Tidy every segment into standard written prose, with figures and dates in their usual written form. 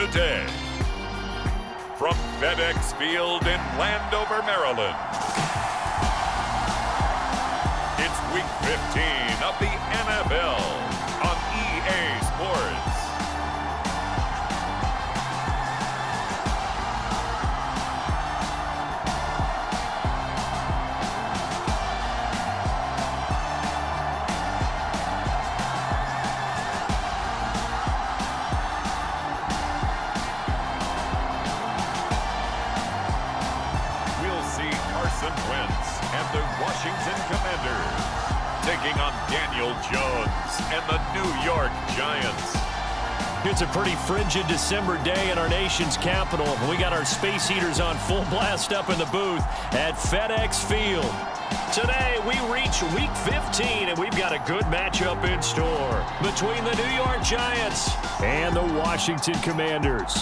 today. From FedEx Field in Landover, Maryland, it's Week 15 of the NFL on EA Sports. Washington Commanders taking on Daniel Jones and the New York Giants. It's a pretty frigid December day in our nation's capital. We got our space heaters on full blast up in the booth at FedEx Field. Today, we reach Week 15, and we've got a good matchup in store between the New York Giants and the Washington Commanders.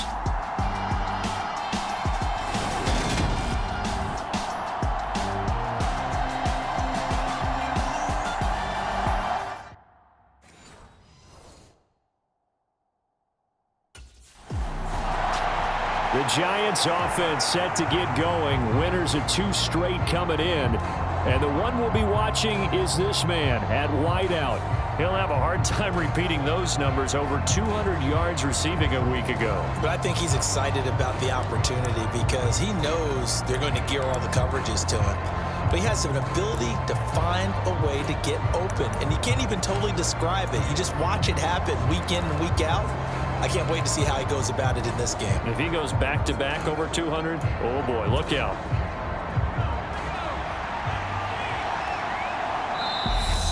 The Giants offense set to get going. Winners of 2 straight coming in. And the one we'll be watching is this man at wideout. He'll have a hard time repeating those numbers. Over 200 yards receiving a week ago. But I think he's excited about the opportunity because he knows they're going to gear all the coverages to him. But he has an ability to find a way to get open. And you can't even totally describe it. You just watch it happen week in and week out. I can't wait to see how he goes about it in this game. If he goes back-to-back over 200, oh boy, look out.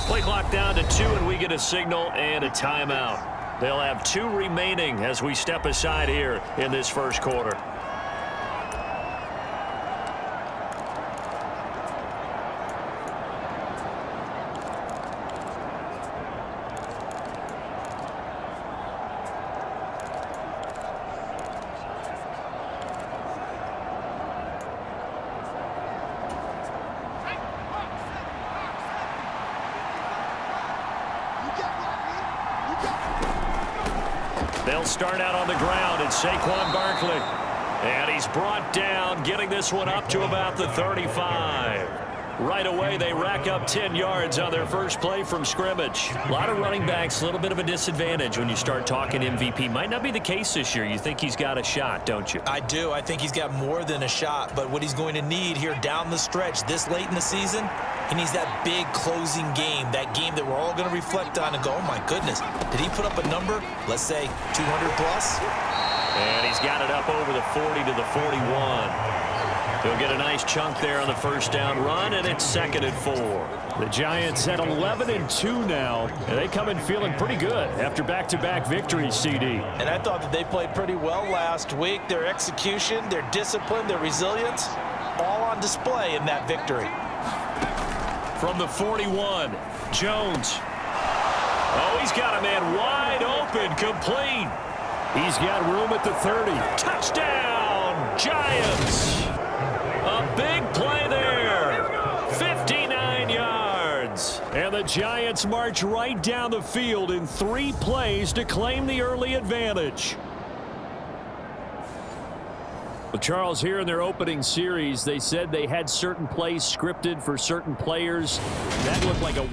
Play clock down to 2, and we get a signal and a timeout. They'll have 2 remaining as we step aside here in this first quarter. They'll start out on the ground, and Saquon Barkley. And he's brought down, getting this one up to about the 35. Right away, they rack up 10 yards on their first play from scrimmage. A lot of running backs, a little bit of a disadvantage when you start talking MVP. Might not be the case this year. You think he's got a shot, don't you? I do. I think he's got more than a shot. But what he's going to need here down the stretch this late in the season, he needs that big closing game, that game that we're all going to reflect on and go, oh, my goodness, did he put up a number, let's say 200 plus? And he's got it up over the 40 to the 41. He'll get a nice chunk there on the first down run, and it's 2nd and 4. The Giants at 11-2 now, and they come in feeling pretty good after back-to-back victories, CD. And I thought that they played pretty well last week. Their execution, their discipline, their resilience, all on display in that victory. From the 41, Jones. Oh, he's got a man wide open, complete. He's got room at the 30. Touchdown, Giants. A big play there. 59 yards. And the Giants march right down the field in 3 plays to claim the early advantage. Well, Charles, here in their opening series, they said they had certain plays scripted for certain players. That looked like a...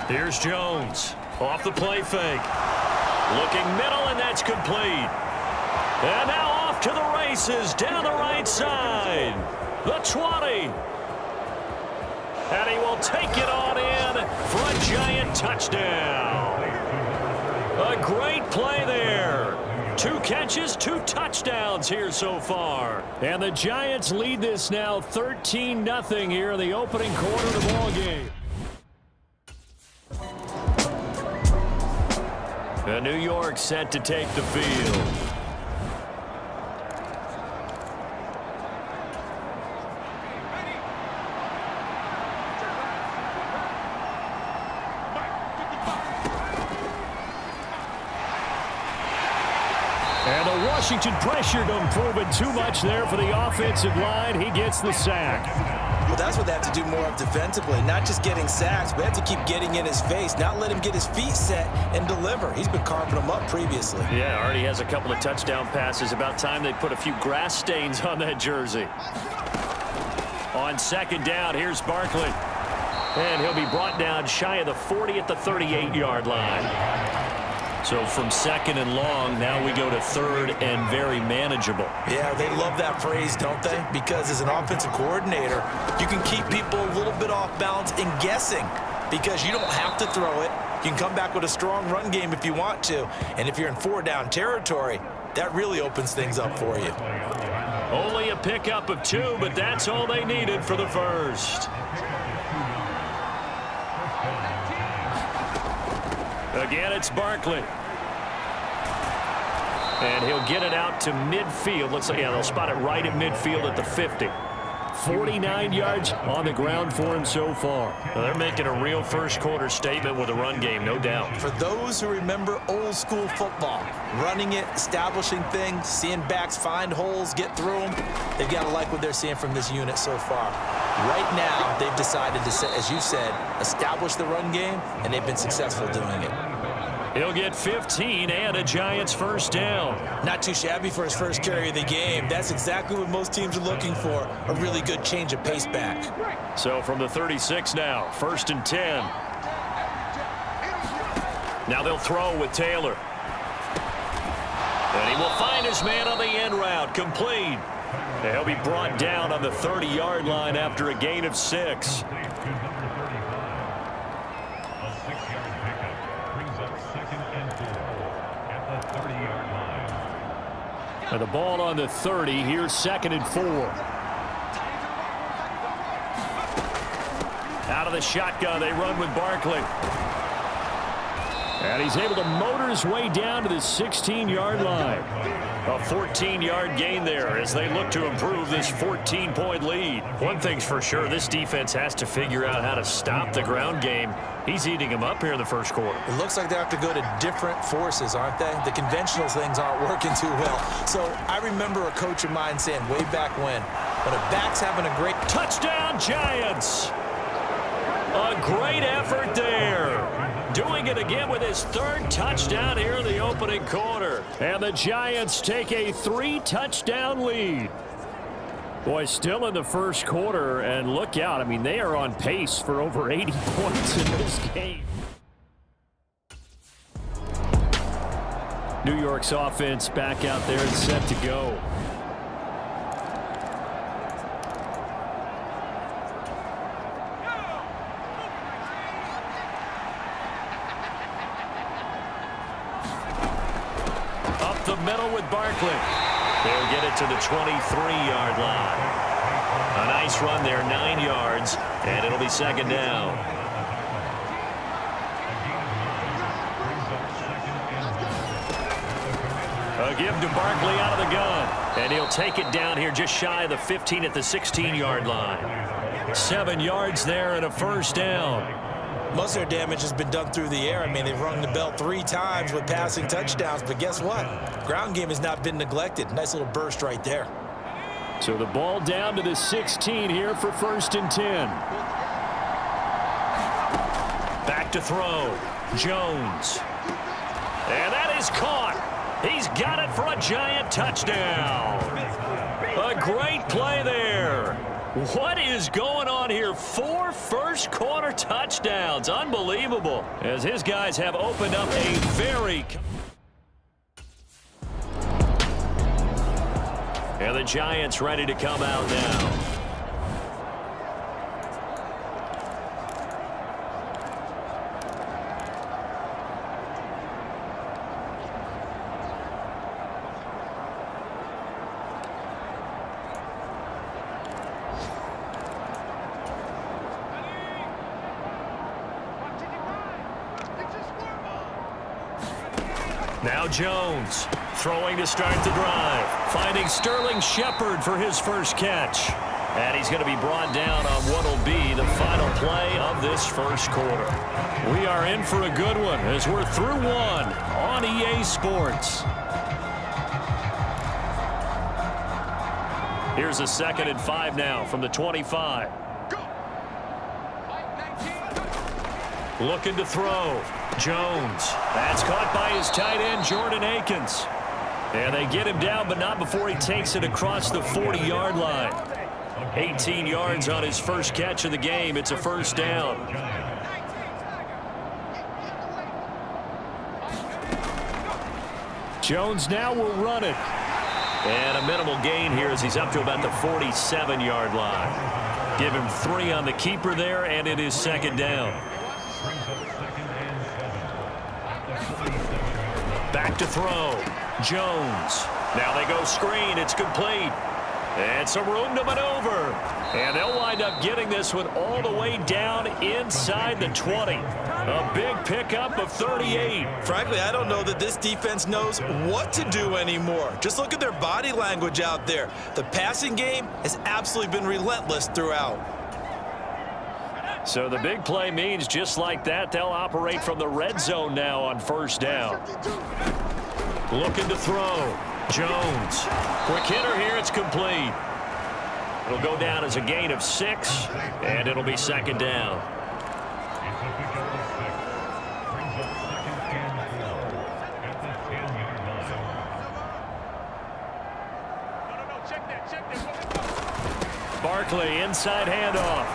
Here's Jones off the play fake. Looking middle, and that's complete. And now off to the races down the right side. The 20. And he will take it on in for a Giant touchdown. A great play there. 2 catches, 2 touchdowns here so far. And the Giants lead this now 13-0 here in the opening quarter of the ball game. New York set to take the field. Washington pressured him, proving too much there for the offensive line. He gets the sack. Well, that's what they have to do more of defensively, not just getting sacks, but they have to keep getting in his face, not let him get his feet set and deliver. He's been carving them up previously. Yeah, already has a couple of touchdown passes. About time they put a few grass stains on that jersey. On second down, here's Barkley. And he'll be brought down shy of the 40 at the 38-yard line. So from second and long, now we go to third and very manageable. Yeah, they love that phrase, don't they? Because as an offensive coordinator, you can keep people a little bit off balance and guessing because you don't have to throw it. You can come back with a strong run game if you want to. And if you're in four-down territory, that really opens things up for you. Only a pickup of 2, but that's all they needed for the first. Again, it's Barkley. And he'll get it out to midfield. Looks like, yeah, they'll spot it right at midfield at the 50. 49 yards on the ground for him so far. Well, they're making a real first-quarter statement with a run game, no doubt. For those who remember old-school football, running it, establishing things, seeing backs find holes, get through them, they've got to like what they're seeing from this unit so far. Right now, they've decided to, as you said, establish the run game, and they've been successful doing it. He'll get 15 and a Giants first down. Not too shabby for his first carry of the game. That's exactly what most teams are looking for, a really good change of pace back. So from the 36 now, first and 10. Now they'll throw with Taylor. And he will find his man on the end route, complete. He'll be brought down on the 30-yard line after a gain of 6. And the ball on the 30. Here's second and 4. Out of the shotgun, they run with Barkley. And he's able to motor his way down to the 16-yard line. A 14-yard gain there as they look to improve this 14-point lead. One thing's for sure, this defense has to figure out how to stop the ground game. He's eating them up here in the first quarter. It looks like they have to go to different forces, aren't they? The conventional things aren't working too well. So I remember a coach of mine saying way back when a back's having a great touchdown, Giants. A great effort there. Doing it again with his third touchdown here in the opening quarter. And the Giants take a 3-touchdown lead. Boy, still in the first quarter, and look out. I mean, they are on pace for over 80 points in this game. New York's offense back out there and set to go. The middle with Barkley. They'll get it to the 23-yard line. A nice run there, 9 yards, and it'll be second down. A give to Barkley out of the gun, and he'll take it down here just shy of the 15 at the 16-yard line. 7 yards there and a first down. Most of their damage has been done through the air. I mean, they've rung the bell 3 times with passing touchdowns, but guess what? Ground game has not been neglected. Nice little burst right there. So the ball down to the 16 here for first and 10. Back to throw. Jones. And that is caught. He's got it for a Giant touchdown. A great play there. What is going on here? 4 first-quarter touchdowns. Unbelievable. As his guys have opened up a very... And the Giants ready to come out now. Now Jones throwing to start the drive. Finding Sterling Shepard for his first catch. And he's going to be brought down on what will be the final play of this first quarter. We are in for a good one as we're through one on EA Sports. Here's a 2nd and 5 now from the 25. Looking to throw. Jones. That's caught by his tight end, Jordan Akins. And they get him down, but not before he takes it across the 40-yard line. 18 yards on his first catch of the game. It's a first down. Jones now will run it. And a minimal gain here as he's up to about the 47-yard line. Give him 3 on the keeper there, and it is 2nd down. Back to throw. Jones. Now they go screen. It's complete. And some room to maneuver. And they'll wind up getting this one all the way down inside the 20. A big pickup of 38. Frankly, I don't know that this defense knows what to do anymore. Just look at their body language out there. The passing game has absolutely been relentless throughout. So the big play means just like that, they'll operate from the red zone now on first down. Looking to throw. Jones. Quick hitter here. It's complete. It'll go down as a gain of 6, and it'll be 2nd down. Barkley, inside handoff.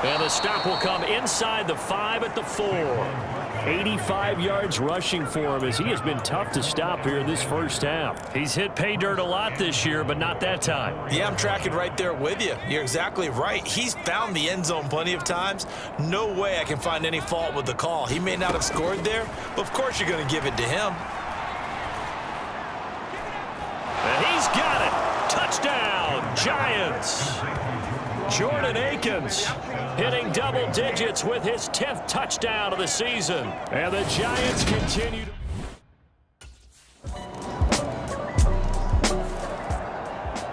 And the stop will come inside the 5 at the 4. 85 yards rushing for him as he has been tough to stop here this first half. He's hit pay dirt a lot this year, but not that time. Yeah, I'm tracking right there with you. You're exactly right. He's found the end zone plenty of times. No way I can find any fault with the call. He may not have scored there, but of course you're going to give it to him. And he's got it. Touchdown, Giants. Jordan Akins hitting double digits with his 10th touchdown of the season. And the Giants continue to...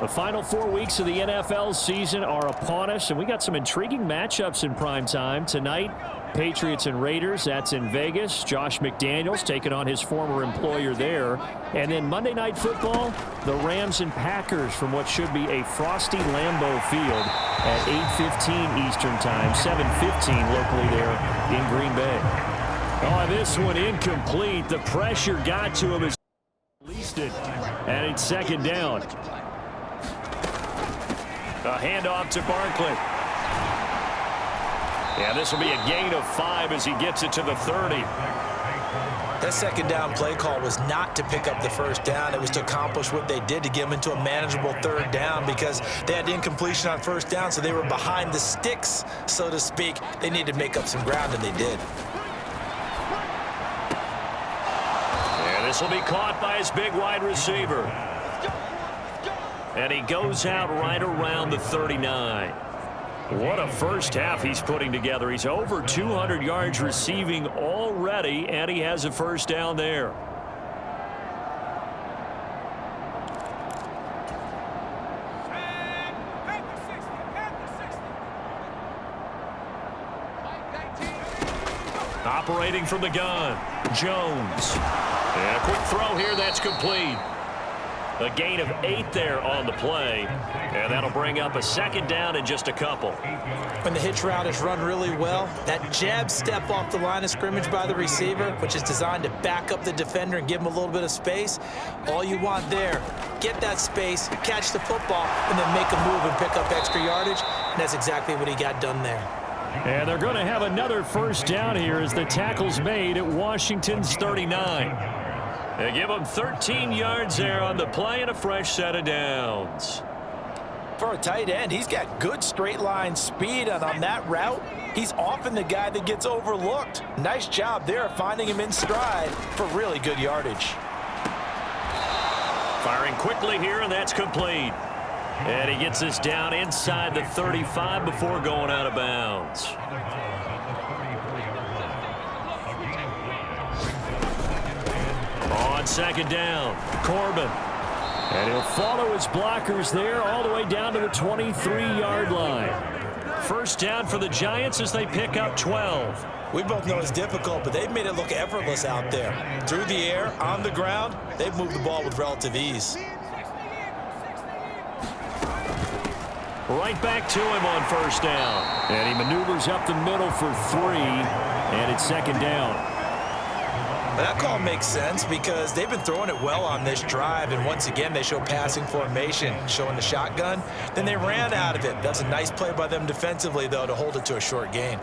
The final 4 weeks of the NFL season are upon us, and we got some intriguing matchups in prime time tonight. Patriots and Raiders, that's in Vegas. Josh McDaniels taking on his former employer there. And then Monday Night Football, the Rams and Packers from what should be a frosty Lambeau Field at 8:15 Eastern Time, 7:15 locally there in Green Bay. Oh, this one incomplete. The pressure got to him as he released it, and it's 2nd down. A handoff to Barkley. Yeah, this will be a gain of 5 as he gets it to the 30. That 2nd down play call was not to pick up the first down. It was to accomplish what they did to get them into a manageable 3rd down because they had incompletion on first down, so they were behind the sticks, so to speak. They needed to make up some ground, and they did. And this will be caught by his big wide receiver. And he goes out right around the 39. What a first half he's putting together. He's over 200 yards receiving already, and he has a first down there. Operating from the gun, Jones. And a quick throw here, that's complete. A gain of 8 there on the play, and that'll bring up a 2nd down in just a couple. When the hitch route is run really well, that jab step off the line of scrimmage by the receiver, which is designed to back up the defender and give him a little bit of space, all you want there, get that space, catch the football, and then make a move and pick up extra yardage, and that's exactly what he got done there. And they're going to have another first down here as the tackle's made at Washington's 39. They give him 13 yards there on the play and a fresh set of downs. For a tight end, he's got good straight line speed, and on that route, he's often the guy that gets overlooked. Nice job there finding him in stride for really good yardage. Firing quickly here, and that's complete. And he gets this down inside the 35 before going out of bounds. On 2nd down, Corbin. And he'll follow his blockers there all the way down to the 23-yard line. First down for the Giants as they pick up 12. We both know it's difficult, but they've made it look effortless out there. Through the air, on the ground, they've moved the ball with relative ease. Right back to him on first down. And he maneuvers up the middle for 3, and it's second down. That call makes sense because they've been throwing it well on this drive, and once again they show passing formation, showing the shotgun. Then they ran out of it. That's a nice play by them defensively, though, to hold it to a short gain.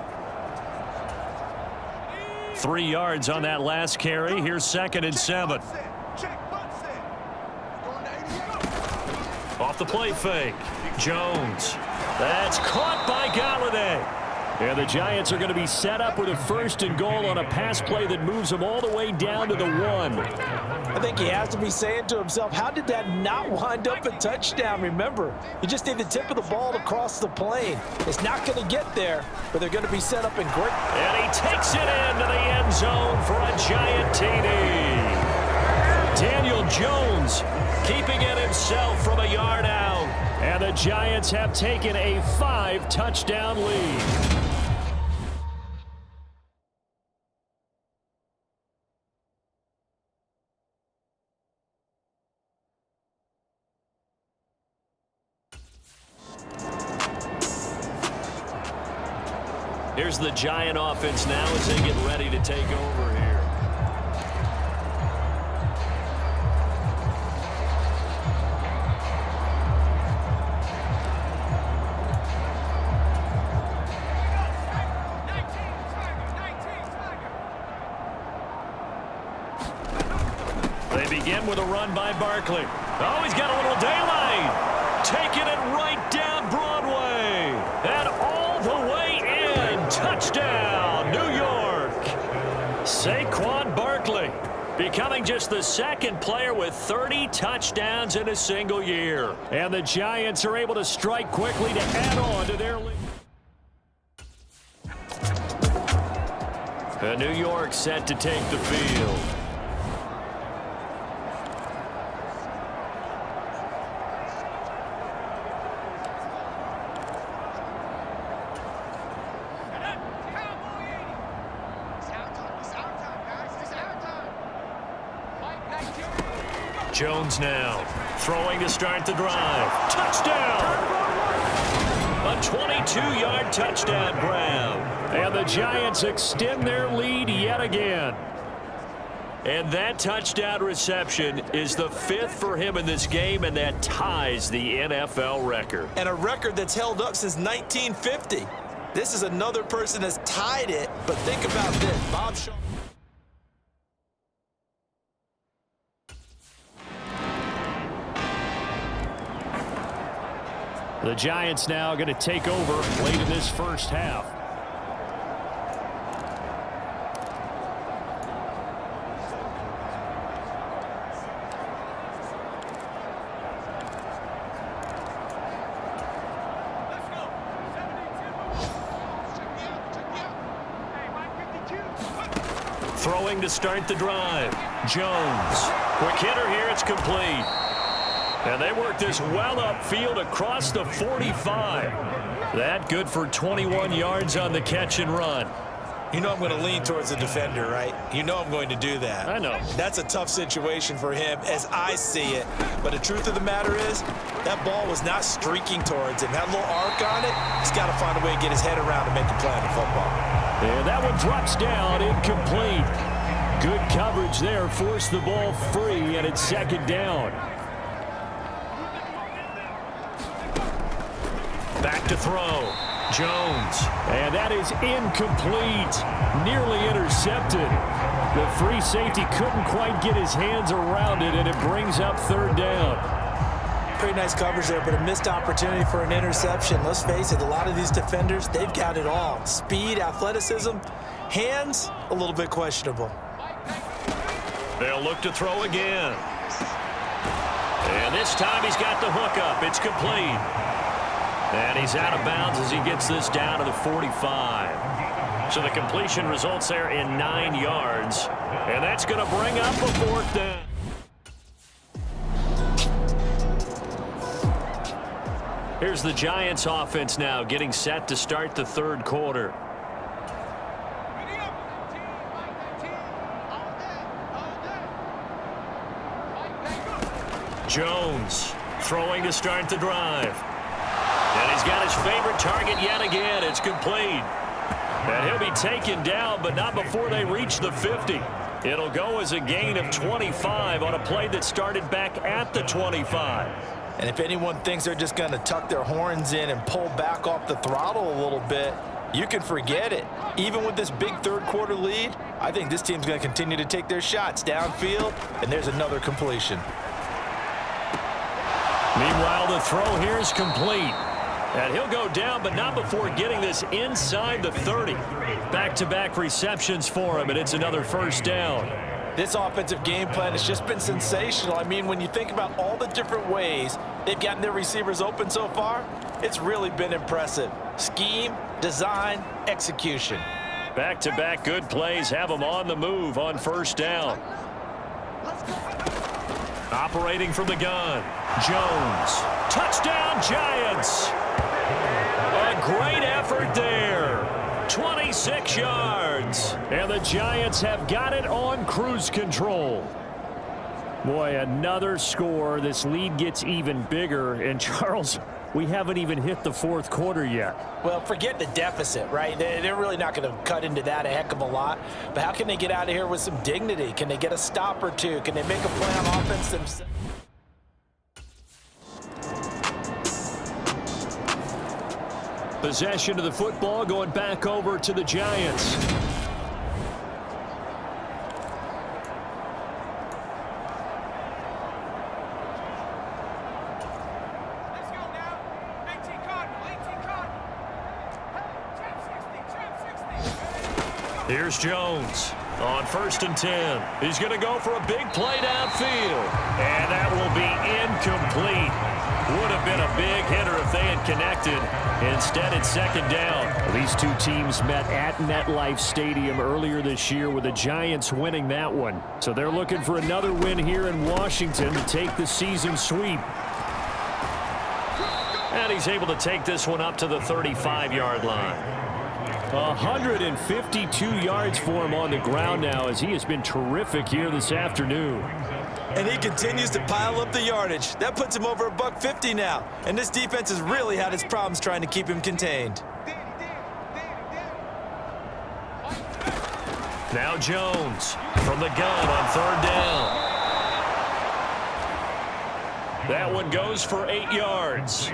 3 yards on that last carry. Here's 2nd and 7. Off the play fake. Jones. That's caught by Galladay. And the Giants are going to be set up with a 1st and goal on a pass play that moves them all the way down to the 1. I think he has to be saying to himself, how did that not wind up a touchdown? Remember, you just need the tip of the ball to cross the plane. It's not going to get there, but they're going to be set up in great. And he takes it into the end zone for a Giant TD. Daniel Jones keeping it himself from a yard out. And the Giants have taken a 5-touchdown lead. Here's the Giant offense now as they get ready to take over here. They begin with a run by Barkley. Oh, he's got a little daylight. Taking it right down Broadway. And all the way in. Touchdown, New York. Saquon Barkley becoming just the 2nd player with 30 touchdowns in a single year. And the Giants are able to strike quickly to add on to their lead. And New York set to take the field. Jones now throwing to start the drive. Touchdown! A 22-yard touchdown grab. And the Giants extend their lead yet again. And that touchdown reception is the 5th for him in this game, and that ties the NFL record. And a record that's held up since 1950. This is another person that's tied it, but think about this. Bob Shaw. The Giants now going to take over late in this first half. Throwing to start the drive. Jones. Quick hitter here. It's complete. And they work this well upfield across the 45. That good for 21 yards on the catch and run. You know I'm going to lean towards the defender, right? You know I'm going to do that. I know. That's a tough situation for him as I see it. But the truth of the matter is, that ball was not streaking towards him. Had a little arc on it. He's got to find a way to get his head around to make a play on the football. And that one drops down, incomplete. Good coverage there, forced the ball free, and it's 2nd down. Back to throw. Jones. And that is incomplete. Nearly intercepted. The free safety couldn't quite get his hands around it, and it brings up 3rd down. Pretty nice coverage there, but a missed opportunity for an interception. Let's face it, a lot of these defenders, they've got it all. Speed, athleticism, hands, a little bit questionable. They'll look to throw again. And this time he's got the hook up. It's complete. And he's out of bounds as he gets this down to the 45. So the completion results there in 9 yards. And that's going to bring up a 4th down. Here's the Giants offense now getting set to start the 3rd quarter. Jones throwing to start the drive. And he's got his favorite target yet again. It's complete. And he'll be taken down, but not before they reach the 50. It'll go as a gain of 25 on a play that started back at the 25. And if anyone thinks they're just going to tuck their horns in and pull back off the throttle a little bit, you can forget it. Even with this big third-quarter lead, I think this team's going to continue to take their shots downfield, and there's another completion. Meanwhile, the throw here is complete. And he'll go down, but not before getting this inside the 30. Back-to-back receptions for him, and it's another first down. This offensive game plan has just been sensational. I mean, when you think about all the different ways they've gotten their receivers open so far, it's really been impressive. Scheme, design, execution. Back-to-back good plays have them on the move on first down. Operating from the gun, Jones. Touchdown, Giants! A great effort there. 26 yards. And the Giants have got it on cruise control. Boy, another score. This lead gets even bigger. And, Charles, we haven't even hit the fourth quarter yet. Well, forget the deficit, right? They're really not going to cut into that a heck of a lot. But how can they get out of here with some dignity? Can they get a stop or two? Can they make a play on offense themselves? Possession of the football going back over to the Giants. Here's Jones on 1st and 10. He's going to go for a big play downfield. And that will be incomplete. Would have been a big hitter if they had connected. Instead, it's second down. These two teams met at MetLife Stadium earlier this year with the Giants winning that one. So they're looking for another win here in Washington to take the season sweep. And he's able to take this one up to the 35-yard line. 152 yards for him on the ground now as he has been terrific here this afternoon. And he continues to pile up the yardage. That puts him over $150 now. And this defense has really had its problems trying to keep him contained. Now Jones from the gun on 3rd down. That one goes for 8 yards.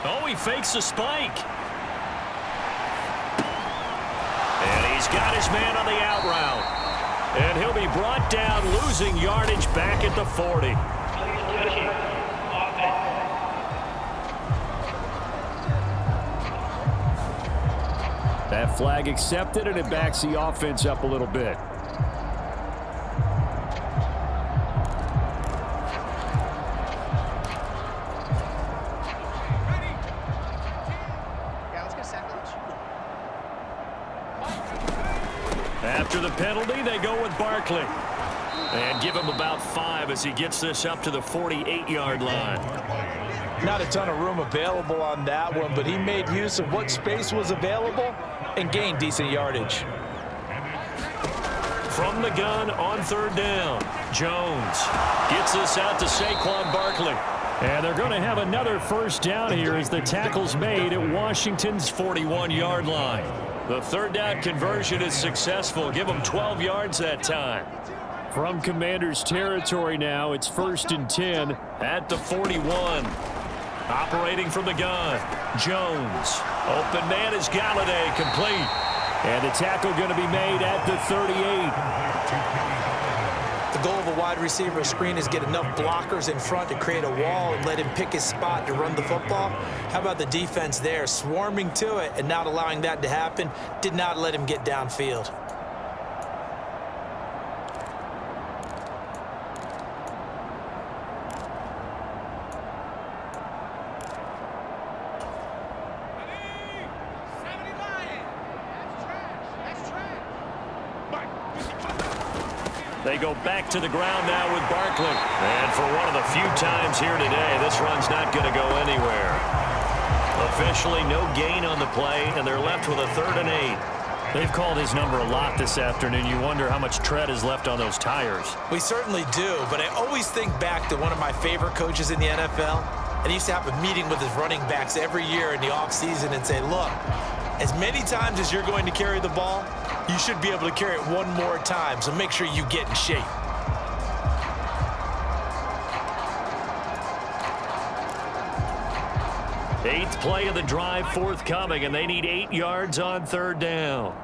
Oh, he fakes a spike. And he's got his man on the out route. And he'll be brought down, losing yardage back at the 40. That flag accepted, and it backs the offense up a little bit. After the penalty, they go with Barkley. And give him about 5 as he gets this up to the 48-yard line. Not a ton of room available on that one, but he made use of what space was available and gained decent yardage. From the gun on 3rd down, Jones gets this out to Saquon Barkley. And they're going to have another first down here as the tackle's made at Washington's 41-yard line. The 3rd down conversion is successful. Give them 12 yards that time. From Commanders territory now, it's 1st and 10 at the 41. Operating from the gun, Jones. Open man is Galladay, complete. And the tackle going to be made at the 38. The goal of a wide receiver screen is get enough blockers in front to create a wall and let him pick his spot to run the football. How about the defense there, swarming to it and not allowing that to happen? Did not let him get downfield. They go back to the ground now with Barkley. And for one of the few times here today, this run's not going to go anywhere. Officially no gain on the play, and they're left with a 3rd and 8. They've called his number a lot this afternoon. You wonder how much tread is left on those tires. We certainly do, but I always think back to one of my favorite coaches in the NFL, and he used to have a meeting with his running backs every year in the offseason and say, look, as many times as you're going to carry the ball, you should be able to carry it one more time, so make sure you get in shape. Eighth play of the drive forthcoming, and they need 8 yards on third down.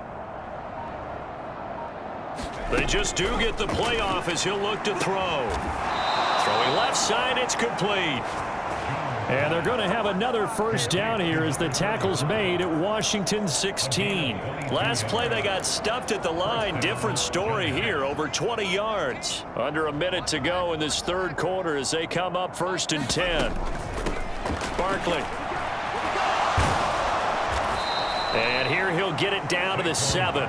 They just do get the play off as he'll look to throw. Throwing left side, it's complete. And they're going to have another first down here as the tackle's made at Washington 16. Last play they got stuffed at the line. Different story here, over 20 yards. Under a minute to go in this third quarter as they come up 1st and 10. Barkley. And here he'll get it down to the 7.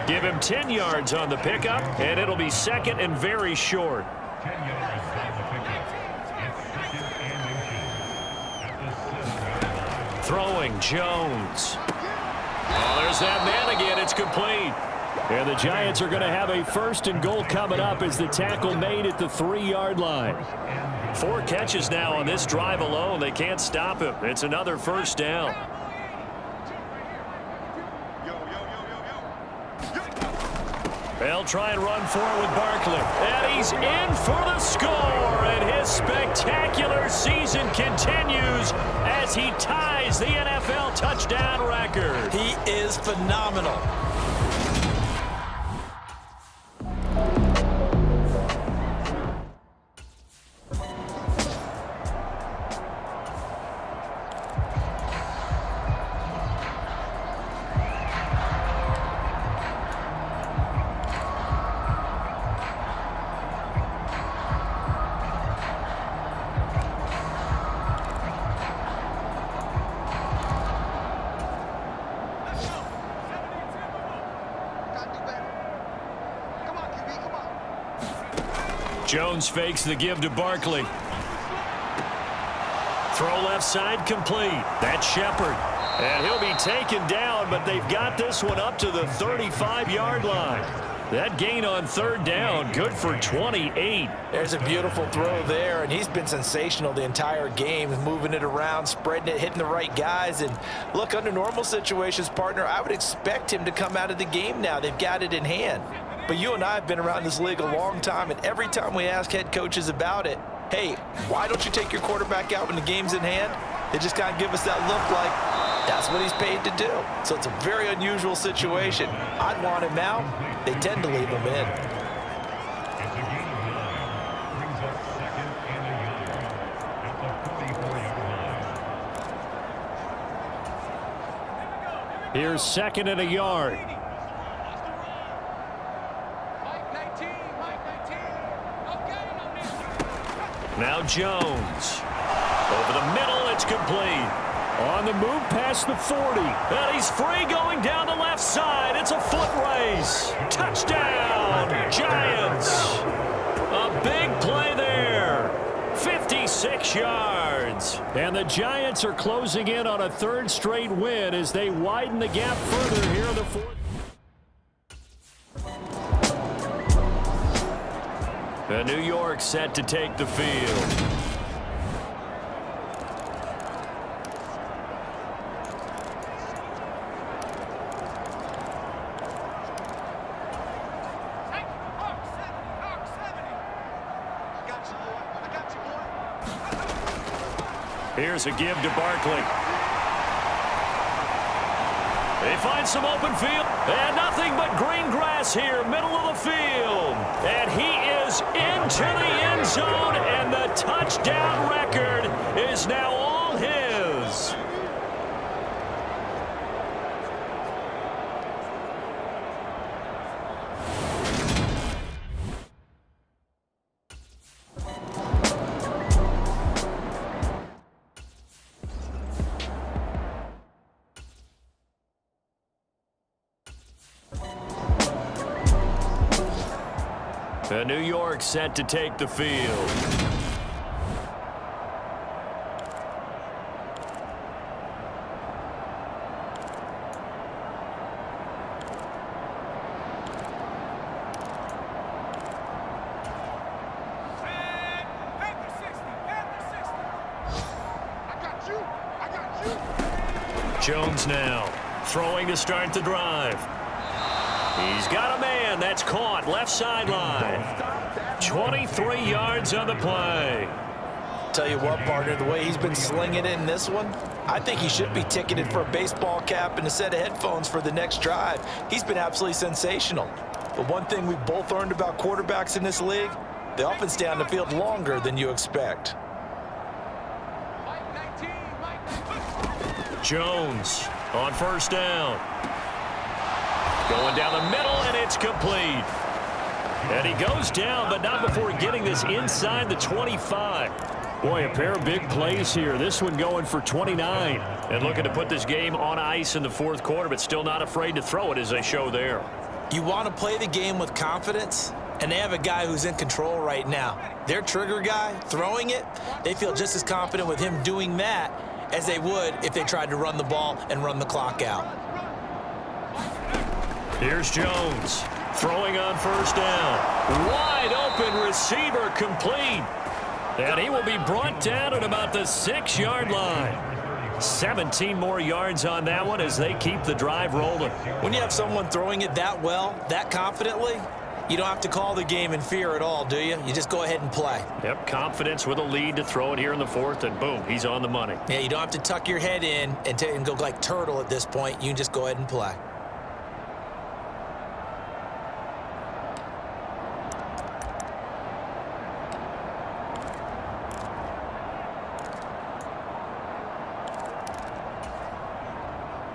Give him 10 yards on the pickup, and it'll be 2nd and very short. Throwing, Jones. Oh, there's that man again. It's complete. And the Giants are going to have a 1st and goal coming up as the tackle made at the 3-yard line. 4 catches now on this drive alone. They can't stop him. It's another first down. They'll try and run for it with Barkley. And he's in for the score. And his spectacular season continues as he ties the NFL touchdown record. He is phenomenal. Jones fakes the give to Barkley. Throw left side complete. That's Shepard. And he'll be taken down, but they've got this one up to the 35-yard line. That gain on third down, good for 28. There's a beautiful throw there, and he's been sensational the entire game, moving it around, spreading it, hitting the right guys. And look, under normal situations, partner, I would expect him to come out of the game now. They've got it in hand. But you and I have been around this league a long time, and every time we ask head coaches about it, hey, why don't you take your quarterback out when the game's in hand? They just kind of give us that look like that's what he's paid to do. So it's a very unusual situation. I'd want him out. They tend to leave him in. Here's 2nd and a yard. Now Jones. Over the middle, it's complete. On the move past the 40. And he's free going down the left side. It's a foot race. Touchdown, Giants. A big play there. 56 yards. And the Giants are closing in on a 3rd straight win as they widen the gap further here in the 4th. And New York set to take the field. Here's a give to Barkley. They find some open field. And nothing but green grass here, middle of the field. And he is into the end zone, and the touchdown record is now all his. New York set to take the field. Jones now, throwing to start the drive. He's got a man. That's caught. Left sideline. 23 yards on the play. Tell you what, partner, the way he's been slinging it in this one, I think he should be ticketed for a baseball cap and a set of headphones for the next drive. He's been absolutely sensational. But one thing we've both learned about quarterbacks in this league, they often stay on the field longer than you expect. Jones on first down. Going down the middle, and it's complete. And he goes down, but not before getting this inside the 25. Boy, a pair of big plays here. This one going for 29. And looking to put this game on ice in the fourth quarter, but still not afraid to throw it as they show there. You want to play the game with confidence, and they have a guy who's in control right now. Their trigger guy, throwing it, they feel just as confident with him doing that as they would if they tried to run the ball and run the clock out. Here's Jones throwing on first down. Wide open receiver complete. And he will be brought down at about the 6-yard line. 17 more yards on that one as they keep the drive rolling. When you have someone throwing it that well, that confidently, you don't have to call the game in fear at all, do you? You just go ahead and play. Yep, confidence with a lead to throw it here in the fourth, and boom, he's on the money. Yeah, you don't have to tuck your head in and go like turtle at this point. You can just go ahead and play.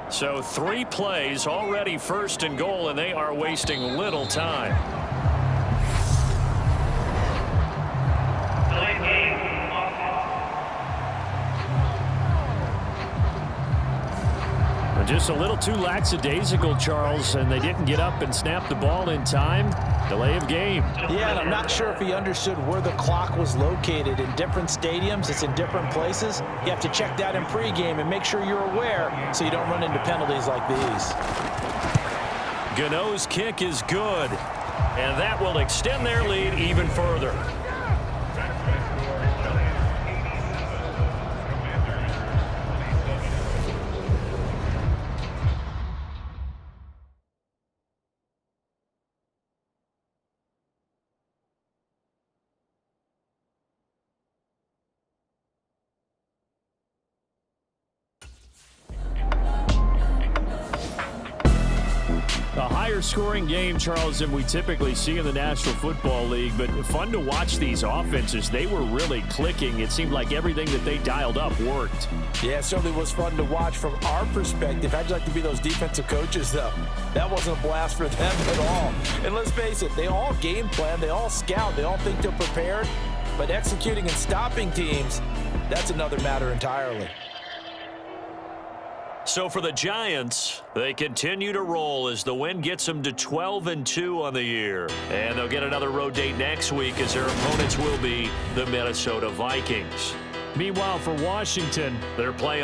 So 3 plays, already first and goal, and they are wasting little time. Just a little too lackadaisical, Charles, and they didn't get up and snap the ball in time. Delay of game. Yeah, and I'm not sure if he understood where the clock was located. In different stadiums, it's in different places. You have to check that in pregame and make sure you're aware so you don't run into penalties like these. Gano's kick is good, and that will extend their lead even further. Scoring game, Charles, than we typically see in the National Football League, but fun to watch these offenses. They were really clicking. It seemed like everything that they dialed up worked. Yeah, it certainly was fun to watch from our perspective. How'd you like to be those defensive coaches, though? That wasn't a blast for them at all. And let's face it, they all game plan, they all scout, they all think they're prepared, but executing and stopping teams, that's another matter entirely. So for the Giants, they continue to roll as the win gets them to 12-2 on the year. And they'll get another road date next week as their opponents will be the Minnesota Vikings. Meanwhile, for Washington, they're playing